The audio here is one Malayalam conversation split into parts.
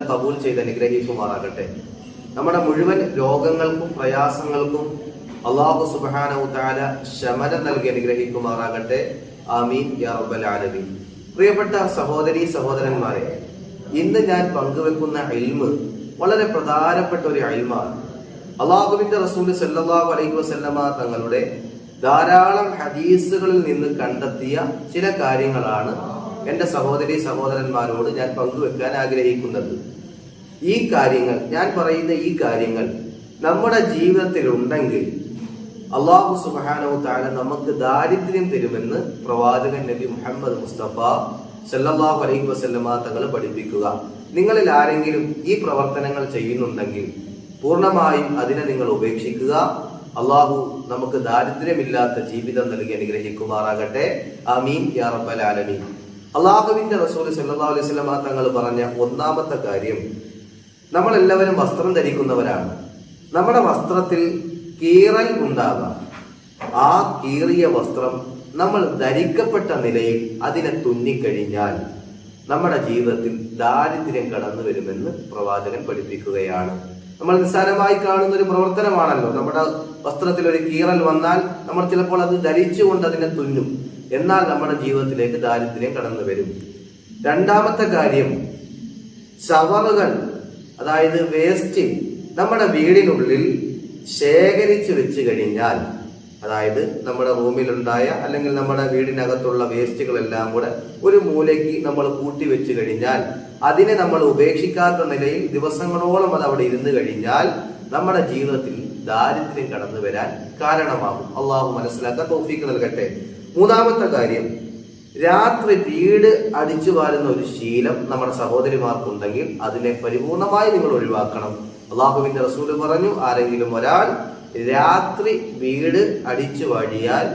കബൂൽ ചെയ്ത് അനുഗ്രഹിക്കുമാറാകട്ടെ. നമ്മുടെ മുഴുവൻ രോഗങ്ങൾക്കും പ്രയാസങ്ങൾക്കും അല്ലാഹു സുബ്ഹാനഹു തആല ശമനം നൽകി അനുഗ്രഹിക്കുമാറാകട്ടെ. ആമീൻ യാ റബ്ബൽ ആലമീൻ. പ്രിയപ്പെട്ട സഹോദരീ സഹോദരന്മാരെ, ഇന്ന് ഞാൻ പങ്കുവെക്കുന്ന ഇൽമ് വളരെ പ്രധാനപ്പെട്ട ഒരു ഇൽമാണ്. അല്ലാഹുവിന്റെ റസൂൽ സല്ലല്ലാഹു അലൈഹി വസല്ലമ തങ്ങളുടെ ധാരാളം ഹദീസുകളിൽ നിന്ന് കണ്ടെത്തിയ ചില കാര്യങ്ങളാണ് എൻ്റെ സഹോദരീ സഹോദരന്മാരോട് ഞാൻ പങ്കുവെക്കാൻ ആഗ്രഹിക്കുന്നത്. ഈ കാര്യങ്ങൾ, ഞാൻ പറയുന്ന ഈ കാര്യങ്ങൾ നമ്മുടെ ജീവിതത്തിൽ ഉണ്ടെങ്കിൽ അല്ലാഹു സുബ്ഹാനഹു തആല നമുക്ക് ദാരിദ്ര്യം തരുമെന്ന് പ്രവാചകൻ നബി മുഹമ്മദ് മുസ്തഫ സല്ലല്ലാഹു അലൈഹി വസല്ലമ തങ്ങൾ പഠിപ്പിക്കുക. നിങ്ങളിൽ ആരെങ്കിലും ഈ പ്രവർത്തനങ്ങൾ ചെയ്യുന്നുണ്ടെങ്കിൽ പൂർണ്ണമായും അതിനെ നിങ്ങൾ ഉപേക്ഷിക്കുക. അല്ലാഹു നമുക്ക് ദാരിദ്ര്യമില്ലാത്ത ജീവിതം നൽകി അനുഗ്രഹിക്കുമാറാകട്ടെ. ആമീൻ യാ റബ്ബൽ ആലമീൻ. അല്ലാഹുവിന്റെ റസൂൽ സല്ലല്ലാഹു അലൈഹി വസല്ലമ തങ്ങൾ പറഞ്ഞ ഒന്നാമത്തെ കാര്യം, നമ്മളെല്ലാവരും വസ്ത്രം ധരിക്കുന്നവരാണ്. നമ്മുടെ വസ്ത്രത്തിൽ കീറൽ ഉണ്ടാകാം. ആ കീറിയ വസ്ത്രം നമ്മൾ ധരിക്കപ്പെട്ട നിലയിൽ അതിനെ തുന്നിക്കഴിഞ്ഞാൽ നമ്മുടെ ജീവിതത്തിൽ ദാരിദ്ര്യം കടന്നു വരുമെന്ന് പ്രവാചകൻ പഠിപ്പിക്കുകയാണ്. നമ്മൾ നിസ്സാരമായി കാണുന്ന ഒരു പ്രവർത്തനമാണല്ലോ. നമ്മുടെ വസ്ത്രത്തിൽ ഒരു കീറൽ വന്നാൽ നമ്മൾ ചിലപ്പോൾ അത് ധരിച്ചുകൊണ്ട് അതിനെ തുന്നും. എന്നാൽ നമ്മുടെ ജീവിതത്തിലേക്ക് ദാരിദ്ര്യം കടന്നു വരും. രണ്ടാമത്തെ കാര്യം, ചവറുകൾ, അതായത് വേസ്റ്റ് നമ്മുടെ വീടിനുള്ളിൽ ശേഖരിച്ചു വെച്ച് കഴിഞ്ഞാൽ, അതായത് നമ്മുടെ റൂമിലുണ്ടായ അല്ലെങ്കിൽ നമ്മുടെ വീടിനകത്തുള്ള വേസ്റ്റുകളെല്ലാം കൂടെ ഒരു മൂലയ്ക്ക് നമ്മൾ കൂട്ടി വെച്ച് കഴിഞ്ഞാൽ, അതിനെ നമ്മൾ ഉപേക്ഷിക്കാത്ത നിലയിൽ ദിവസങ്ങളോളം അത് അവിടെ ഇരുന്ന് കഴിഞ്ഞാൽ നമ്മുടെ ജീവിതത്തിൽ ദാരിദ്ര്യം കടന്നു വരാൻ കാരണമാകും. അള്ളാഹു മനസ്സിലാക്കാൻ തൗഫീക്ക് നൽകട്ടെ. മൂന്നാമത്തെ കാര്യം, രാത്രി വീട് അടിച്ചു വാരുന്ന ഒരു ശീലം നമ്മുടെ സഹോദരിമാർക്കുണ്ടെങ്കിൽ അതിനെ പരിപൂർണമായി നിങ്ങൾ ഒഴിവാക്കണം. അള്ളാഹുവിന്റെ റസൂൽ പറഞ്ഞു, ആരെങ്കിലും ഒരാൾ രാത്രി വീട് അടിച്ചു വാഴിയാൽ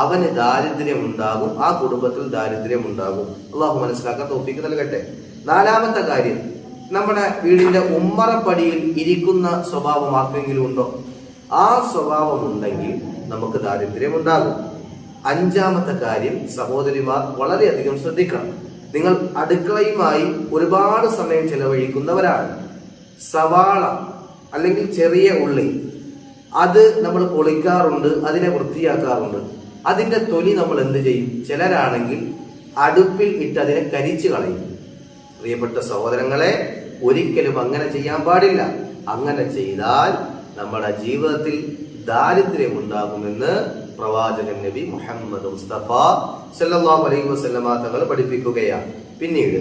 അവന് ദാരിദ്ര്യം ഉണ്ടാകും, ആ കുടുംബത്തിൽ ദാരിദ്ര്യം ഉണ്ടാകും. അള്ളാഹു മനസ്സിലാക്കാൻ തൗഫീക്ക് നൽകട്ടെ. നാലാമത്തെ കാര്യം, നമ്മുടെ വീടിന്റെ ഉമ്മറപ്പടിയിൽ ഇരിക്കുന്ന സ്വഭാവം ആർക്കെങ്കിലും ഉണ്ടോ? ആ സ്വഭാവം ഉണ്ടെങ്കിൽ നമുക്ക് ദാരിദ്ര്യം ഉണ്ടാകും. അഞ്ചാമത്തെ കാര്യം, സഹോദരിമാർ വളരെയധികം ശ്രദ്ധിക്കണം. നിങ്ങൾ അടുക്കളയുമായി ഒരുപാട് സമയം ചെലവഴിക്കുന്നവരാണ്. സവാള അല്ലെങ്കിൽ ചെറിയ ഉള്ളി അത് നമ്മൾ പൊളിക്കാറുണ്ട്, അതിനെ വൃത്തിയാക്കാറുണ്ട്. അതിന്റെ തൊലി നമ്മൾ എന്ത് ചെയ്യും? ചിലരാണെങ്കിൽ അടുപ്പിൽ ഇട്ട് അതിനെ കരിച്ചു കളയും. പ്രിയപ്പെട്ട സഹോദരങ്ങളെ, ഒരിക്കലും അങ്ങനെ ചെയ്യാൻ പാടില്ല. അങ്ങനെ ചെയ്താൽ നമ്മുടെ ജീവിതത്തിൽ ദാരിദ്ര്യം ഉണ്ടാകുമെന്ന് പ്രവാചകൻ നബി മുഹമ്മദ് മുസ്തഫ സല്ലല്ലാഹു അലൈഹി വസല്ലമ തങ്ങൾ പഠിപ്പിക്കുകയാണ്. പിന്നീട്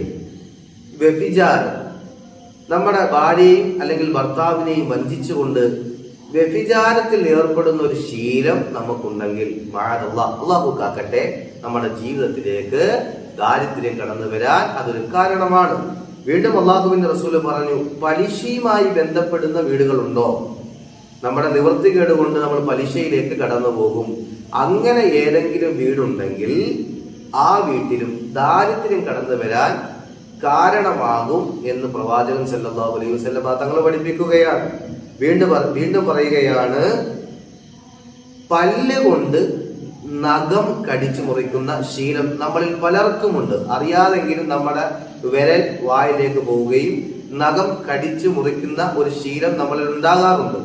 വ്യഭിചാരം, നമ്മുടെ ഭാര്യയെയും അല്ലെങ്കിൽ ഭർത്താവിനെയും വഞ്ചിച്ചുകൊണ്ട് വ്യഭിചാരത്തിൽ ഏർപ്പെടുന്ന ഒരു ശീലം നമുക്കുണ്ടെങ്കിൽ അല്ലാഹു കാക്കട്ടെ, നമ്മുടെ ജീവിതത്തിലേക്ക് ദാരിദ്ര്യം കടന്നു വരാൻ അതൊരു കാരണമാണ്. വീണ്ടും അല്ലാഹുവിന്റെ റസൂല് പറഞ്ഞു, പലിശയുമായി ബന്ധപ്പെടുന്ന വീടുകളുണ്ടോ? നമ്മുടെ നിവൃത്തികേട് കൊണ്ട് നമ്മൾ പലിശയിലേക്ക് കടന്നു പോകും. അങ്ങനെ ഏതെങ്കിലും വീടുണ്ടെങ്കിൽ ആ വീട്ടിലും ദാരിദ്ര്യം കടന്നു വരാൻ കാരണമാകും എന്ന് പ്രവാചകൻ സല്ലല്ലാഹു അലൈഹി വസല്ലം തങ്ങൾ പഠിപ്പിക്കുകയാണ്. വീണ്ടും പറയുകയാണ്, പല്ല് കൊണ്ട് നഖം കടിച്ചു മുറിക്കുന്ന ശീലം നമ്മളിൽ പലർക്കുമുണ്ട്. അറിയാതെങ്കിലും നമ്മുടെ വിരൽ വായിലേക്ക് പോവുകയും നഖം കടിച്ചു മുറിക്കുന്ന ഒരു ശീലം നമ്മളിൽ ഉണ്ടാകാറുണ്ട്.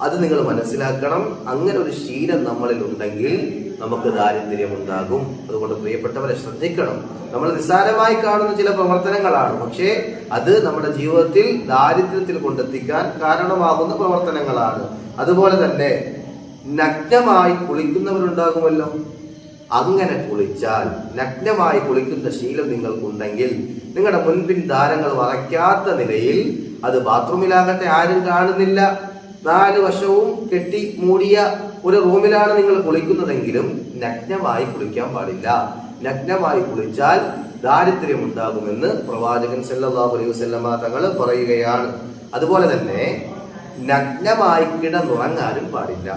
അത് നിങ്ങൾ മനസ്സിലാക്കണം. അങ്ങനെ ഒരു ശീലം നമ്മളിൽ ഉണ്ടെങ്കിൽ നമുക്ക് ദാരിദ്ര്യം ഉണ്ടാകും. അതുകൊണ്ട് പ്രിയപ്പെട്ടവരെ ശ്രദ്ധിക്കണം. നമ്മൾ നിസ്സാരമായി കാണുന്ന ചില പ്രവർത്തനങ്ങളാണ്, പക്ഷേ അത് നമ്മുടെ ജീവിതത്തിൽ ദാരിദ്ര്യത്തിൽ കൊണ്ടെത്തിക്കാൻ കാരണമാകുന്ന പ്രവർത്തനങ്ങളാണ്. അതുപോലെ തന്നെ നഗ്നമായി കുളിക്കുന്നവരുണ്ടാകുമല്ലോ. അങ്ങനെ കുളിച്ചാൽ, നഗ്നമായി കുളിക്കുന്ന ശീലം നിങ്ങൾക്കുണ്ടെങ്കിൽ, നിങ്ങളുടെ മുൻപിൻ ധാരങ്ങൾ മറയ്ക്കാത്ത നിലയിൽ, അത് ബാത്റൂമിലാകട്ടെ ആരും കാണുന്നില്ല, 4 വശവും കെട്ടി മൂടിയ ഒരു റൂമിലാണ് നിങ്ങൾ കുളിക്കുന്നതെങ്കിലും നഗ്നമായി കുളിക്കാൻ പാടില്ല. നഗ്നമായി കുളിച്ചാൽ ദാരിദ്ര്യം ഉണ്ടാകുമെന്ന് പ്രവാചകൻ സല്ലല്ലാഹു അലൈഹി വസല്ലമ തങ്ങൾ പറയുകയാണ്. അതുപോലെ തന്നെ നഗ്നമായി കിടന്നുറങ്ങാനും പാടില്ല.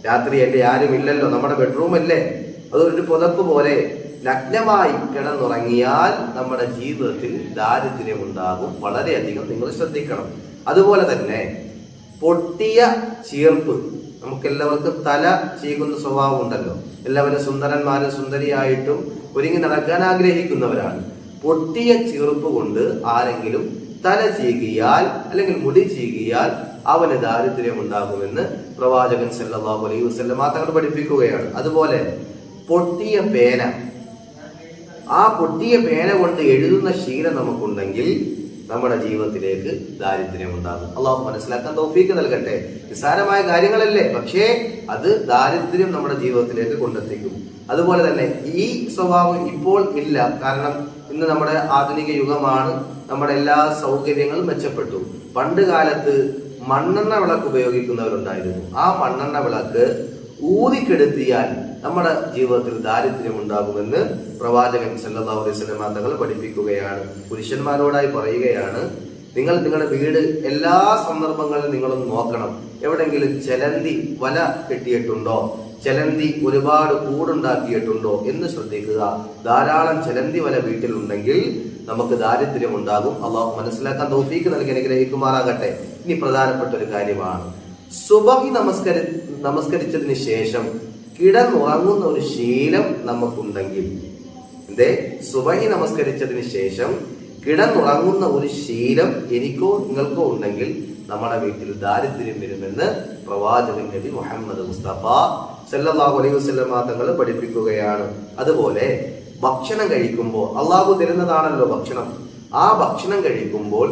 രാത്രിയല്ലേ, ആരുമില്ലല്ലോ, നമ്മുടെ ബെഡ്റൂം അല്ലേ, അതൊരു പുതപ്പ് പോലെ നഗ്നമായി കിടന്നുറങ്ങിയാൽ നമ്മുടെ ജീവിതത്തിൽ ദാരിദ്ര്യം ഉണ്ടാകും. വളരെയധികം നിങ്ങൾ ശ്രദ്ധിക്കണം. അതുപോലെ തന്നെ പൊട്ടിയ ചീർപ്പ്, നമുക്കെല്ലാവർക്കും തല ചീകുന്ന സ്വഭാവം ഉണ്ടല്ലോ. എല്ലാവരും സുന്ദരന്മാരും സുന്ദരിയായിട്ടും ഒരുങ്ങി നടക്കാൻ ആഗ്രഹിക്കുന്നവരാണ്. പൊട്ടിയ ചീർപ്പ് കൊണ്ട് ആരെങ്കിലും തല ചീകിയാൽ അല്ലെങ്കിൽ മുടി ചീകിയാൽ അവന് ദാരിദ്ര്യം ഉണ്ടാകുമെന്ന് പ്രവാചകൻ സല്ലല്ലാഹു അലൈഹി വസല്ലം തങ്ങൾ പഠിപ്പിക്കുകയാണ്. അതുപോലെ പൊട്ടിയ പേന, ആ പൊട്ടിയ പേന കൊണ്ട് എഴുതുന്ന ശീലം നമുക്കുണ്ടെങ്കിൽ നമ്മുടെ ജീവിതത്തിലേക്ക് ദാരിദ്ര്യം ഉണ്ടാകും. അള്ളാഹു മനസ്സിലാക്കാൻ തൗഫീക്ക് നൽകട്ടെ. നിസ്സാരമായ കാര്യങ്ങളല്ലേ, പക്ഷേ അത് ദാരിദ്ര്യം നമ്മുടെ ജീവിതത്തിലേക്ക് കൊണ്ടെത്തിക്കും. അതുപോലെ തന്നെ ഈ സ്വഭാവം ഇപ്പോൾ ഇല്ല, കാരണം ഇന്ന് നമ്മുടെ ആധുനിക യുഗമാണ്, നമ്മുടെ എല്ലാ സൗകര്യങ്ങളും മെച്ചപ്പെട്ടു. പണ്ട് കാലത്ത് മണ്ണെണ്ണ വിളക്ക് ഉപയോഗിക്കുന്നവരുണ്ടായിരുന്നു. ആ മണ്ണെണ്ണ വിളക്ക് ഊതിക്കെടുത്തിയാൽ നമ്മുടെ ജീവിതത്തിൽ ദാരിദ്ര്യം ഉണ്ടാകുമെന്ന് പ്രവാചകൻ സല്ലല്ലാഹു അലൈഹി വസല്ലം തങ്ങൾ പഠിപ്പിക്കുകയാണ്. പുരുഷന്മാരോടായി പറയുകയാണ്, നിങ്ങൾ നിങ്ങളുടെ വീട് എല്ലാ സന്ദർഭങ്ങളിലും നിങ്ങളൊന്ന് നോക്കണം. എവിടെങ്കിലും ചെലന്തി വല കെട്ടിയിട്ടുണ്ടോ, ചെലന്തി ഒരുപാട് കൂടുണ്ടാക്കിയിട്ടുണ്ടോ എന്ന് ശ്രദ്ധിക്കുക. ധാരാളം ചെലന്തി വല വീട്ടിലുണ്ടെങ്കിൽ നമുക്ക് ദാരിദ്ര്യം ഉണ്ടാകും. അള്ളാഹു മനസ്സിലാക്കാൻ തൗഫീക്ക് നൽകി അനുഗ്രഹിക്കുമാറാകട്ടെ. ഇനി പ്രധാനപ്പെട്ട ഒരു കാര്യമാണ്, സുബഹി നമസ്കരിച്ചതിന് ശേഷം കിടന്നുറങ്ങുന്ന ഒരു ശീലം നമുക്കുണ്ടെങ്കിൽ, സുബഹി നമസ്കരിച്ചതിന് ശേഷം കിടന്നുറങ്ങുന്ന ഒരു ശീലം എനിക്കോ നിങ്ങൾക്കോ ഉണ്ടെങ്കിൽ നമ്മുടെ വീട്ടിൽ ദാരിദ്ര്യം വരുമെന്ന് പ്രവാചകൻ നബി മുഹമ്മദ് മുസ്തഫ സല്ലല്ലാഹു അലൈഹി വസല്ലം തങ്ങൾ പഠിപ്പിക്കുകയാണ്. അതുപോലെ ഭക്ഷണം കഴിക്കുമ്പോൾ, അള്ളാഹു തരുന്നതാണല്ലോ ഭക്ഷണം, ആ ഭക്ഷണം കഴിക്കുമ്പോൾ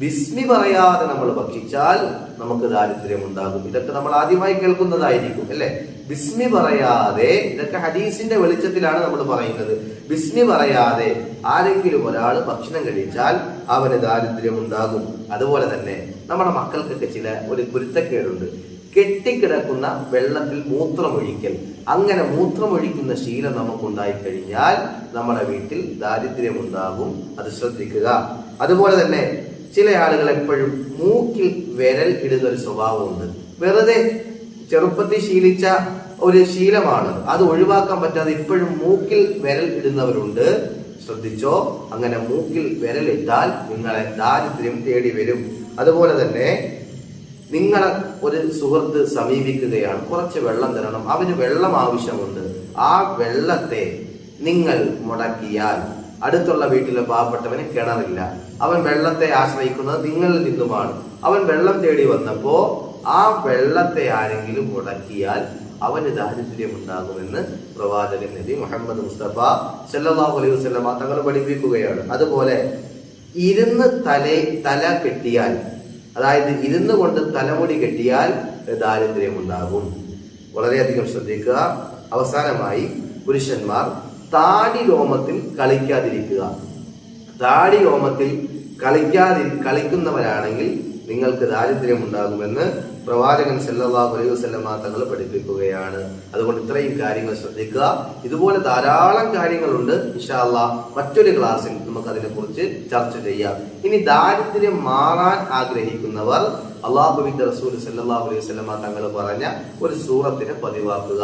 ബിസ്മി പറയാതെ നമ്മൾ ഭക്ഷിച്ചാൽ നമുക്ക് ദാരിദ്ര്യം ഉണ്ടാകും. ഇതൊക്കെ നമ്മൾ ആദ്യമായി കേൾക്കുന്നതായിരിക്കും അല്ലെ. ബിസ്മി പറയാതെ, ഇതൊക്കെ ഹദീസിന്റെ വെളിച്ചത്തിലാണ് നമ്മൾ പറയുന്നത്. ബിസ്മി പറയാതെ ആരെങ്കിലും ഒരാൾ ഭക്ഷണം കഴിച്ചാൽ അവന് ദാരിദ്ര്യം ഉണ്ടാകും. അതുപോലെ തന്നെ നമ്മുടെ മക്കൾക്കൊക്കെ ഒരു കുരുത്തക്കേടുണ്ട്, കെട്ടിക്കിടക്കുന്ന വെള്ളത്തിൽ മൂത്രമൊഴിക്കൽ. അങ്ങനെ മൂത്രമൊഴിക്കുന്ന ശീലം നമുക്കുണ്ടായി കഴിഞ്ഞാൽ നമ്മുടെ വീട്ടിൽ ദാരിദ്ര്യം ഉണ്ടാകും. അത് ശ്രദ്ധിക്കുക. അതുപോലെ തന്നെ ചില ആളുകൾ എപ്പോഴും മൂക്കിൽ വിരൽ ഇടുന്ന ഒരു സ്വഭാവമുണ്ട്. വെറുതെ ചെറുപ്പത്തിൽ ശീലിച്ച ഒരു ശീലമാണ്, അത് ഒഴിവാക്കാൻ പറ്റാതെ ഇപ്പോഴും മൂക്കിൽ വിരൽ ഇടുന്നവരുണ്ട്. ശ്രദ്ധിച്ചോ, അങ്ങനെ മൂക്കിൽ വിരലിട്ടാൽ നിങ്ങളെ ദാരിദ്ര്യം തേടി വരും. അതുപോലെ തന്നെ നിങ്ങളെ ഒരു സുഹൃത്ത് സമീപിക്കുകയാണ്, കുറച്ച് വെള്ളം തരണം, അവന് വെള്ളം ആവശ്യമുണ്ട്. ആ വെള്ളത്തെ നിങ്ങൾ മുടക്കിയാൽ, അടുത്തുള്ള വീട്ടിലെ പാവപ്പെട്ടവന് കിണറില്ല, അവൻ വെള്ളത്തെ ആശ്രയിക്കുന്നത് നിങ്ങളിൽ നിന്നുമാണ്. അവൻ വെള്ളം തേടി വന്നപ്പോ ആ വെള്ളത്തെ ആരെങ്കിലും മുടക്കിയാൽ അവന് ദാരിദ്ര്യം ഉണ്ടാകുമെന്ന് പ്രവാചകൻ നബി മുഹമ്മദ് മുസ്തഫ സല്ലല്ലാഹു അലൈഹി വസല്ലം തങ്ങൾ പഠിപ്പിക്കുകയാണ്. അതുപോലെ ഇരുന്ന് തല കെട്ടിയാൽ, അതായത് ഇരുന്ന് കൊണ്ട് തലമുടി കെട്ടിയാൽ ദാരിദ്ര്യം ഉണ്ടാകും. വളരെയധികം ശ്രദ്ധിക്കുക. അവസാനമായി പുരുഷന്മാർ താടി രോമത്തിൽ കളിക്കാതിരിക്കുക. താടി രോമത്തിൽ കളിക്കുന്നവരാണെങ്കിൽ നിങ്ങൾക്ക് ദാരിദ്ര്യം ഉണ്ടാകുമെന്ന് പ്രവാചകൻ സല്ലല്ലാഹു അലൈഹി വസല്ലം തങ്ങൾ പഠിപ്പിക്കുകയാണ്. അതുകൊണ്ട് ഇത്രയും കാര്യങ്ങൾ ശ്രദ്ധിക്കുക. ഇതുപോലെ ധാരാളം കാര്യങ്ങളുണ്ട്. ഇൻഷാ അല്ലാഹ് മറ്റൊരു ക്ലാസ്സിൽ നമുക്ക് അതിനെ കുറിച്ച് ചർച്ച ചെയ്യാം. ഇനി ദാരിദ്ര്യം മാറാൻ ആഗ്രഹിക്കുന്നവർ അല്ലാഹുവിന്റെ റസൂൽ സല്ലല്ലാഹു അലൈഹി വസല്ലം തങ്ങൾ പറഞ്ഞ ഒരു സൂറത്തിനെ പതിവാക്കുക.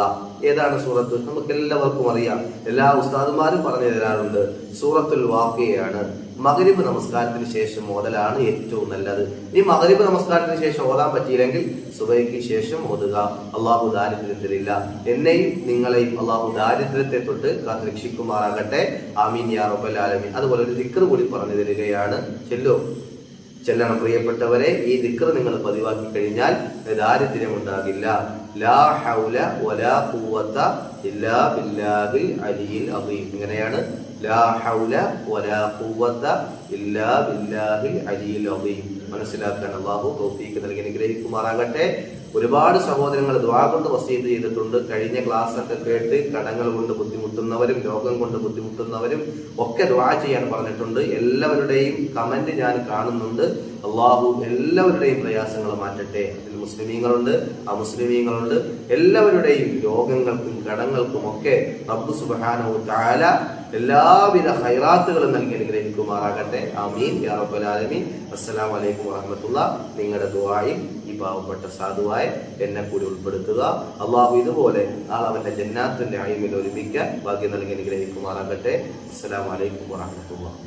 ഏതാണ് സൂറത്ത്? നമുക്ക് എല്ലാവർക്കും അറിയാം, എല്ലാ ഉസ്താദുമാരും പറഞ്ഞു തരാറുണ്ട്. സൂറത്തുൽ വാഖിയയാണ്. മഗ്രിബ് നമസ്കാരത്തിന് ശേഷം ഓതലാണ് ഏറ്റവും നല്ലത്. ഈ മഗ്രിബ് നമസ്കാരത്തിന് ശേഷം ഓതാൻ പറ്റിയില്ലെങ്കിൽ സുബഹിക്ക് ശേഷം ഓതുക. അള്ളാഹു ദാരിദ്ര്യം തരില്ല. എന്നെയും നിങ്ങളെയും അള്ളാഹു ദാരിദ്ര്യത്തെ തൊട്ട് കാത്ത് രക്ഷിക്കുമാറാകട്ടെ. ആമീൻ യാ റബ്ബൽ ആലമീൻ. അതുപോലെ ഒരു ദിക്ർ കൂടി പറഞ്ഞു തരികയാണ്, ചെല്ലണം പ്രിയപ്പെട്ടവരെ. ഈ ദിക്ർ നിങ്ങൾ പതിവാക്കി കഴിഞ്ഞാൽ ദാരിദ്ര്യം ഉണ്ടാകില്ല. ലാ ഹൗല വലാ ഖുവത ഇല്ലാ ബില്ലാഹിൽ അലിയിൽ അദീം. ഇങ്ങനെയാണ്, ലാ ഹൗല വലാ ഖുവത ഇല്ലാ ബില്ലാഹിൽ അലിയിൽ അദീം. മനസ്സിലാക്കാൻ അല്ലാഹു തൗഫീഖ് നൽകി അനുഗ്രഹിക്കുമാറാകട്ടെ. ഒരുപാട് സഹോദരങ്ങൾ ദുആ കൊണ്ട് വസീയത്ത് ചെയ്തിട്ടുണ്ട്. കഴിഞ്ഞ ക്ലാസ് ഒക്കെ കേട്ട് കടങ്ങൾ കൊണ്ട് ബുദ്ധിമുട്ടുന്നവരും രോഗം കൊണ്ട് ബുദ്ധിമുട്ടുന്നവരും ഒക്കെ ദുആ ചെയ്യാൻ പറഞ്ഞിട്ടുണ്ട്. എല്ലാവരുടെയും കമന്റ് ഞാൻ കാണുന്നുണ്ട്. അല്ലാഹു എല്ലാവരുടെയും പ്രയാസങ്ങൾ മാറ്റട്ടെ. അതിൽ മുസ്ലിമീങ്ങളുണ്ട്, അമുസ്ലിമീങ്ങളുണ്ട്. എല്ലാവരുടെയും രോഗങ്ങൾക്കും കടങ്ങൾക്കും ഒക്കെ റബ്ബ് സുബ്ഹാനഹു വ തആല എല്ലാവിധ ഖൈറാത്തുകളും നൽകി അനുഗ്രഹിക്കുമാറാകട്ടെ. ആമീൻ യാ റബ്ബൽ ആലമീൻ. അസ്സലാമു അലൈക്കും വറഹ്മത്തുള്ളാഹി. നിങ്ങളുടെ ദുആയും ഈ പാവപ്പെട്ട സാധുവായ എന്നെ കൂടി ഉൾപ്പെടുത്തുക. അള്ളാഹു ഇതുപോലെ നാളെ അവന്റെ ജന്നാത്തിന്റെ അഴിമിൽ ഒരുമിക്കാൻ ഭാഗ്യം നൽകി അനുഗ്രഹിക്കുമാറാകട്ടെ. അസ്സലാമു അലൈക്കും വറഹ്മത്തുള്ളാഹി.